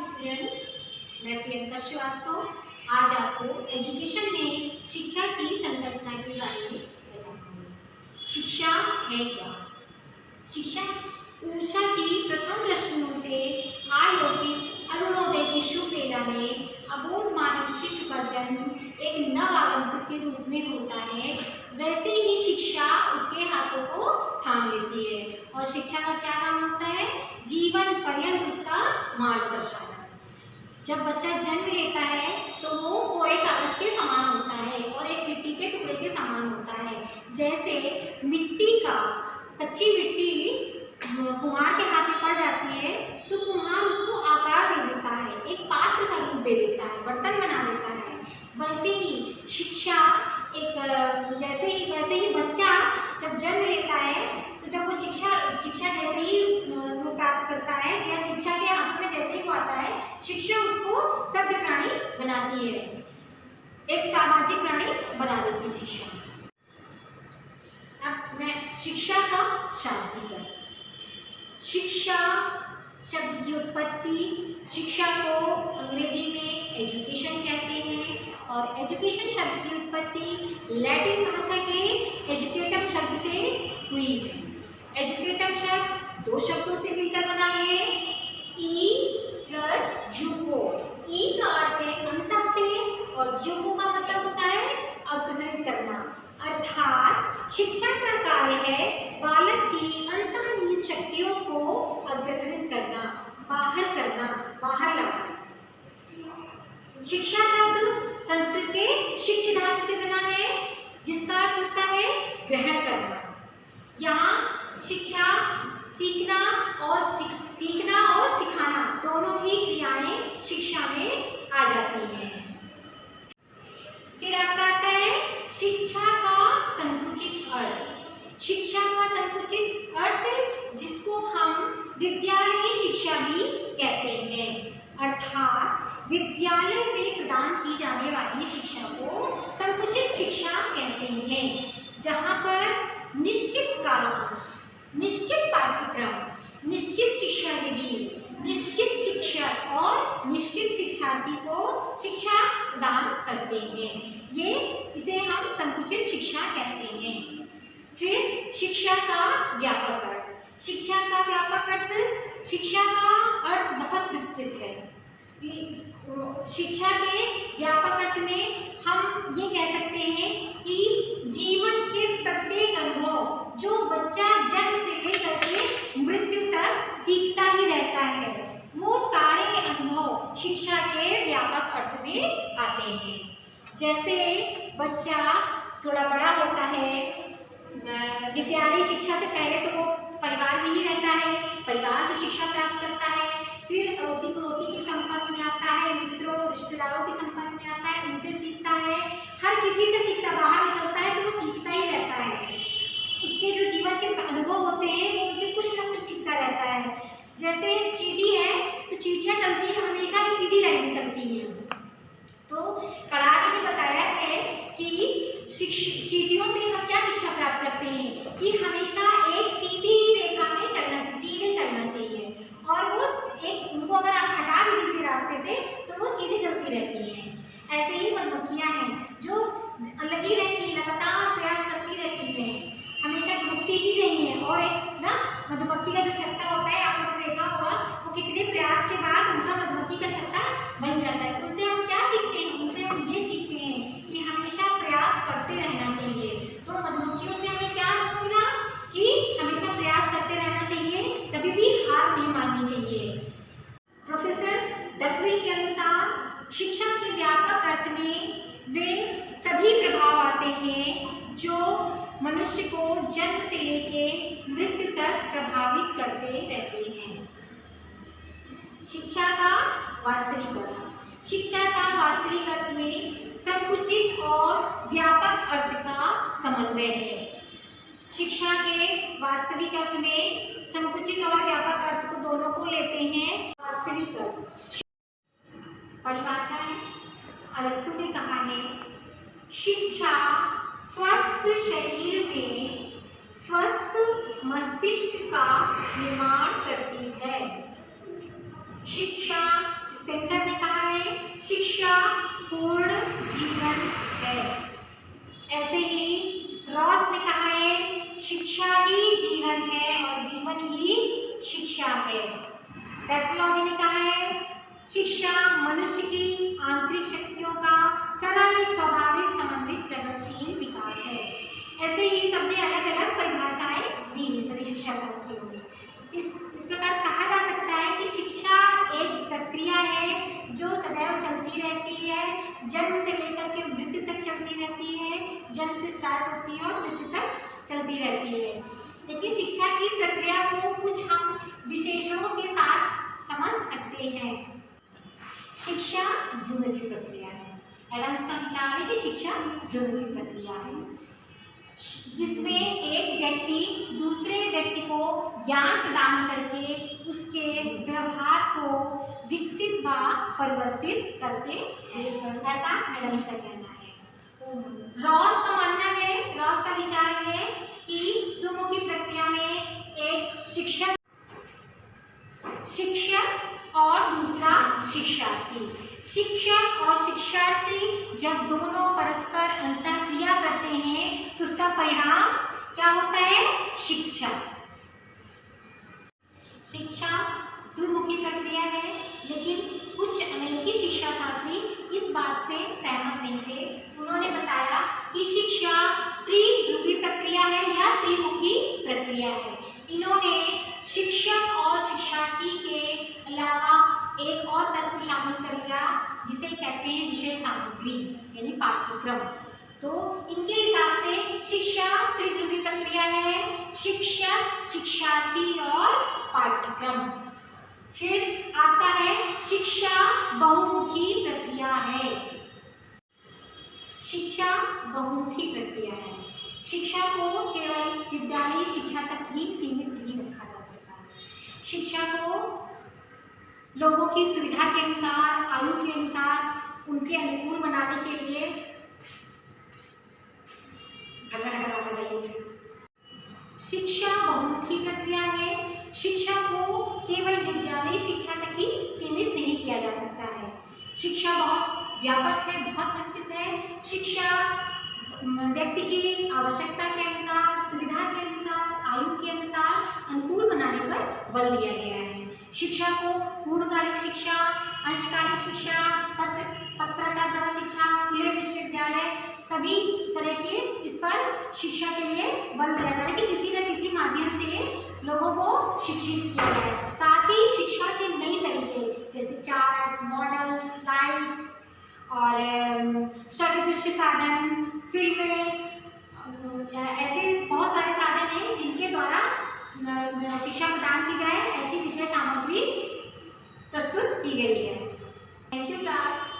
Students, मैं प्रियंका श्रीवास्तव आज आपको एजुकेशन में शिक्षा की संकल्पना के बारे में बताऊंगी। शिक्षा है क्या? शिक्षा ऊर्जा की प्रथम रश्मियों से अलौकिक अरुणोदय की शुभ बेला में अबोध मानव शिशु का जन्म एक नव आगंतुक के रूप में होता है, वैसे ही शिक्षा उसके हाथों को थाम लेती है। और शिक्षा का क्या काम होता है? जीवन पर्यंत उसका मार्गदर्शन। जब बच्चा जन्म लेता है तो वो कोरे कागज के समान होता है और एक मिट्टी के टुकड़े के समान होता है। जैसे कच्ची मिट्टी कुम्हार के हाथ में पड़ जाती है तो कुम्हार उसको आकार दे देता है, एक पात्र का रूप दे देता है, बर्तन बना देता है। वैसे ही शिक्षा वैसे ही बच्चा जब जन्म लेता है तो जब वो शिक्षा जैसे ही वो प्राप्त करता है या शिक्षा के हाथों में जैसे ही वो आता है, शिक्षा उसको सभ्य प्राणी बनाती है, एक सामाजिक प्राणी बना देती है शिक्षा। अब मैं शिक्षा का शाब्दिक अर्थ। शिक्षा शब्द की उत्पत्ति, शिक्षा को अंग्रेजी में एजुकेशन कहते हैं और एजुकेशन शब्द की उत्पत्ति लैटिन भाषा के एजुकेटम शब्द से हुई है। एजुकेटम शब्द दो शब्दों से मिलकर बना है, ई प्लस जुको। ई का अर्थ है अंतः से और जुको का मतलब होता है अग्रसर करना, अर्थात शिक्षा का कार्य है बालक की अंतर्निहित शक्तियों को अग्रसरित करना, बाहर लाना। शिक्षा शब्द संस्कृत के शिक्ष धातु से बना है जिसका अर्थ होता है ग्रहण करना। यहाँ शिक्षा सीखना और सिखाना दोनों ही क्रियाएं शिक्षा में आ जाती हैं। फिर आपका आता है शिक्षा का संकुचित अर्थ। शिक्षा का संकुचित अर्थ जिसको हम विद्यालयी शिक्षा भी कहते हैं, अर्थात विद्यालय में प्रदान की जाने वाली शिक्षा को संकुचित शिक्षा कहते हैं, जहाँ पर निश्चित कालांश, निश्चित पाठ्यक्रम, निश्चित शिक्षा विधि, निश्चित शिक्षक और निश्चित शिक्षार्थी को शिक्षा प्रदान करते हैं, इसे हम संकुचित शिक्षा कहते हैं। फिर शिक्षा का व्यापक अर्थ। शिक्षा का व्यापक अर्थ, शिक्षा का अर्थ बहुत विस्तृत है। शिक्षा के व्यापक अर्थ में हम ये कह सकते हैं कि जीवन के प्रत्येक अनुभव जो बच्चा जन्म से लेकर के मृत्यु तक सीखता ही रहता है, वो सारे अनुभव शिक्षा के व्यापक अर्थ में आते हैं। जैसे बच्चा थोड़ा बड़ा होता है, विद्यालय शिक्षा से पहले तो वो परिवार में ही रहता है, परिवार से शिक्षा प्राप्त करता है, फिर अड़ोसी पड़ोसी के संपर्क में आता है, मित्रों रिश्तेदारों के संपर्क में आता है, उनसे सीखता है, हर किसी से सीखता, बाहर निकलता है तो वो सीखता ही रहता है। उसके जो जीवन के अनुभव होते हैं वो उनसे कुछ ना कुछ सीखता रहता है। जैसे चींटी है तो चींटियाँ चलती हैं हमेशा ही सीधी लाइन में चलती हैं। तो कड़ाके ने बताया है कि चींटियों से हम क्या शिक्षा प्राप्त करते हैं कि हमेशा एक सीधी रेखा में चलना चाहिए, सीधे चलना चाहिए, और वो उनको अगर आप हटा भी दीजिए रास्ते से तो वो सीधे चलती रहती हैं। ऐसे ही मधुमक्खियाँ हैं जो लगी रहती हैं, लगातार प्रयास करती रहती हैं, हमेशा रुकती ही नहीं है। और एक ना मधुमक्खी का जो छत्ता होता है, आप लोगों ने देखा होगा, वो कितने प्रयास के बाद उनका मधुमक्खी का छत्ता बन जाता है। तो उससे हम क्या सीखते हैं? उससे हम ये सीखते हैं कि हमेशा प्रयास करते रहना चाहिए। तो मधुमक्खियों से हमें क्या मिला कि हमेशा प्रयास करते रहना चाहिए, कभी भी हार नहीं माननी चाहिए। प्रोफेसर डकविल के अनुसार शिक्षा के व्यापक अर्थ में वे सभी प्रभाव आते हैं जो मनुष्य को जन्म से लेके मृत्यु तक प्रभावित करते रहते हैं। शिक्षा का वास्तविक अर्थ। शिक्षा का वास्तविक अर्थ में संकुचित और व्यापक अर्थ का समन्वय है। शिक्षा के वास्तविक अर्थ में संकुचित और व्यापक अर्थ को दोनों को लेते हैं। वास्तविक अर्थ परिभाषा है, अरस्तु ने कहा है, शिक्षा स्वस्थ शरीर में स्वस्थ मस्तिष्क का निर्माण करती है। शिक्षा स्पेंसर ने कहा है शिक्षा पूर्ण जीवन है। ऐसे ही रॉस ने कहा है शिक्षा ही जीवन है और जीवन ही शिक्षा है। पेस्टोलॉजी ने कहा है शिक्षा मनुष्य की आंतरिक शक्तियों का सरल स्वाभाविक समन्वित प्रगतिशील विकास है। ऐसे ही सबने अलग अलग परिभाषाएं दी हैं सभी शिक्षा शास्त्रियों ने। इस प्रकार कहा जा सकता है कि शिक्षा एक प्रक्रिया है जो सदैव चलती रहती है, जन्म से लेकर के मृत्यु तक चलती रहती है, जन्म से स्टार्ट होती है और मृत्यु तक चलती रहती है। लेकिन शिक्षा की प्रक्रिया को कुछ हम विशेषणों के साथ समझ सकते हैं। शिक्षा द्विमुखी प्रक्रिया है। एडम्स का विचार है कि शिक्षा द्विमुखी प्रक्रिया है, जिसमें एक व्यक्ति दूसरे व्यक्ति को ज्ञान प्रदान करके उसके व्यवहार को विकसित व परिवर्तित करते हैं, ऐसा एडम्स का कहना है। रॉस का मानना है, रॉस का विचार है कि द्विमुखी प्रक्रिया में एक शिक्षक और दूसरा शिक्षार्थी। शिक्षक और शिक्षार्थी जब दोनों परस्पर अंतःक्रिया करते हैं तो उसका परिणाम क्या होता है? शिक्षा। शिक्षा द्विमुखी प्रक्रिया है, लेकिन कुछ अमेरिकी शिक्षा शास्त्री इस बात से सहमत नहीं थे। उन्होंने बताया कि शिक्षा त्रिध्रुवी प्रक्रिया है या त्रिमुखी प्रक्रिया है। इन्होंने शिक्षक और शिक्षार्थी के अलावा एक और तत्व शामिल कर लिया जिसे कहते हैं विषय सामग्री यानी पाठ्यक्रम। तो इनके हिसाब से शिक्षा त्रिध्रुवी प्रक्रिया है, शिक्षक, शिक्षार्थी और पाठ्यक्रम। फिर आता है शिक्षा बहुमुखी प्रक्रिया है। शिक्षा बहुमुखी प्रक्रिया है। शिक्षा को केवल विद्यालयी शिक्षा तक ही सीमित नहीं रखा जा सकता है। शिक्षा को लोगों की सुविधा के अनुसार, आयु के अनुसार, उनके अनुकूल बनाने के लिए शिक्षा बहुमुखी प्रक्रिया है। शिक्षा को केवल विद्यालयी शिक्षा तक ही सीमित नहीं किया जा सकता है। शिक्षा बहुत व्यापक है, बहुत विस्तृत है। शिक्षा व्यक्ति की आवश्यकता के अनुसार, सुविधा के अनुसार, आयु के अनुसार अनुकूल बनाने पर बल दिया गया है। शिक्षा को पूर्णकालिक शिक्षा, अंशकालिक शिक्षा, पत्राचार शिक्षा, खुले विश्वविद्यालय, सभी तरह के इस पर शिक्षा के लिए बल दिया जा रहा है कि किसी न किसी माध्यम से लोगों को शिक्षित किया जाए। साथ ही शिक्षा के नए तरीके जैसे चार्ट, मॉडल, स्लाइड्स और श्रव्य साधन, फिल्में, ऐसे बहुत सारे साधन हैं जिनके द्वारा शिक्षा प्रदान की जाए, ऐसी विषय सामग्री प्रस्तुत की गई है। Thank you class.